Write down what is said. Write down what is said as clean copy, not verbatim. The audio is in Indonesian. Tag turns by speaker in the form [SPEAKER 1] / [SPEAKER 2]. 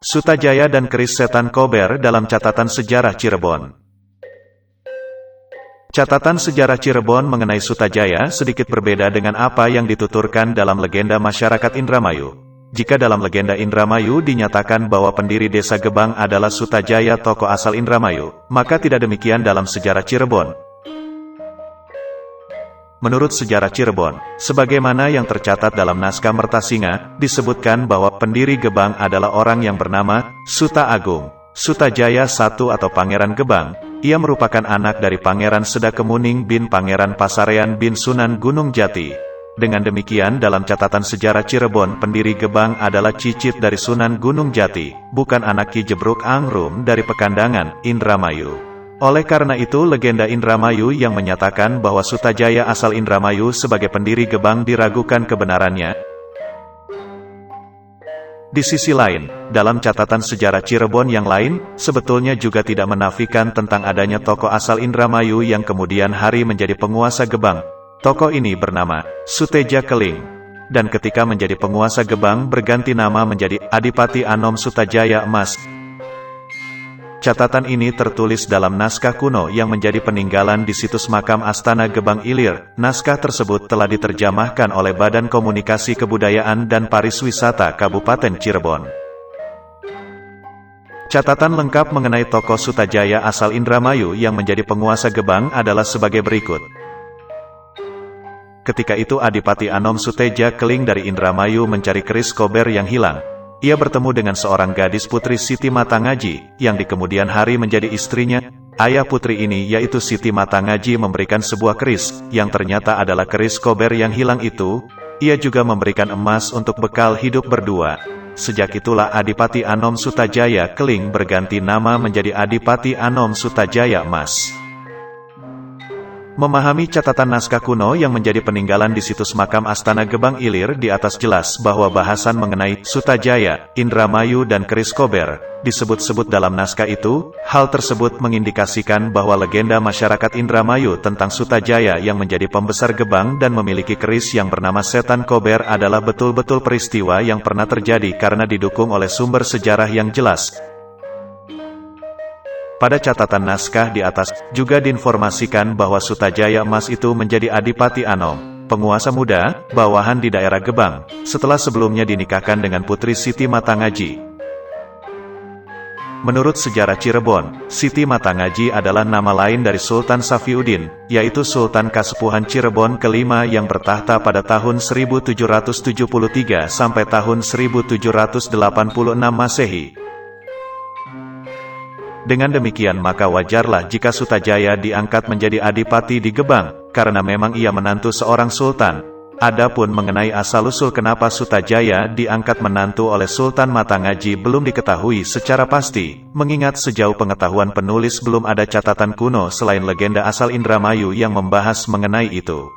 [SPEAKER 1] Sutajaya dan keris setan Kober dalam catatan sejarah Cirebon. Catatan sejarah Cirebon mengenai Sutajaya sedikit berbeda dengan apa yang dituturkan dalam legenda masyarakat Indramayu. Jika dalam legenda Indramayu dinyatakan bahwa pendiri desa Gebang adalah Sutajaya, tokoh asal Indramayu, maka tidak demikian dalam sejarah Cirebon. Menurut sejarah Cirebon, sebagaimana yang tercatat dalam naskah Mertasinga, disebutkan bahwa pendiri Gebang adalah orang yang bernama Suta Agung. Sutajaya I atau Pangeran Gebang, ia merupakan anak dari Pangeran Sedakemuning bin Pangeran Pasarean bin Sunan Gunung Jati. Dengan demikian dalam catatan sejarah Cirebon pendiri Gebang adalah cicit dari Sunan Gunung Jati, bukan anak Ki Jebruk Angrum dari Pekandangan, Indramayu. Oleh karena itu legenda Indramayu yang menyatakan bahwa Sutajaya asal Indramayu sebagai pendiri Gebang diragukan kebenarannya. Di sisi lain, dalam catatan sejarah Cirebon yang lain, sebetulnya juga tidak menafikan tentang adanya tokoh asal Indramayu yang kemudian hari menjadi penguasa Gebang. Tokoh ini bernama Suteja Keling, dan ketika menjadi penguasa Gebang berganti nama menjadi Adipati Anom Sutajaya Mas. Catatan ini tertulis dalam naskah kuno yang menjadi peninggalan di situs makam Astana Gebang Ilir. Naskah tersebut telah diterjemahkan oleh Badan Komunikasi Kebudayaan dan Pariwisata Kabupaten Cirebon. Catatan lengkap mengenai tokoh Sutajaya asal Indramayu yang menjadi penguasa Gebang adalah sebagai berikut. Ketika itu Adipati Anom Suteja Keling dari Indramayu mencari keris Kober yang hilang. Ia bertemu dengan seorang gadis putri Siti Matangaji, yang di kemudian hari menjadi istrinya. Ayah putri ini yaitu Siti Matangaji memberikan sebuah keris, yang ternyata adalah keris Kober yang hilang itu. Ia juga memberikan emas untuk bekal hidup berdua. Sejak itulah Adipati Anom Sutajaya Keling berganti nama menjadi Adipati Anom Sutajaya Mas. Memahami catatan naskah kuno yang menjadi peninggalan di situs makam Astana Gebang Ilir di atas jelas bahwa bahasan mengenai Sutajaya, Indramayu dan keris Kober disebut-sebut dalam naskah itu. Hal tersebut mengindikasikan bahwa legenda masyarakat Indramayu tentang Sutajaya yang menjadi pembesar Gebang dan memiliki keris yang bernama Setan Kober adalah betul-betul peristiwa yang pernah terjadi karena didukung oleh sumber sejarah yang jelas. Pada catatan naskah di atas, juga diinformasikan bahwa Sutajaya Mas itu menjadi Adipati Anom, penguasa muda, bawahan di daerah Gebang, setelah sebelumnya dinikahkan dengan putri Siti Matangaji. Menurut sejarah Cirebon, Siti Matangaji adalah nama lain dari Sultan Safiuddin, yaitu Sultan Kasepuhan Cirebon kelima yang bertahta pada tahun 1773 sampai tahun 1786 Masehi. Dengan demikian maka wajarlah jika Sutajaya diangkat menjadi adipati di Gebang, karena memang ia menantu seorang sultan. Adapun mengenai asal-usul kenapa Sutajaya diangkat menantu oleh Sultan Matangaji belum diketahui secara pasti, mengingat sejauh pengetahuan penulis belum ada catatan kuno selain legenda asal Indramayu yang membahas mengenai itu.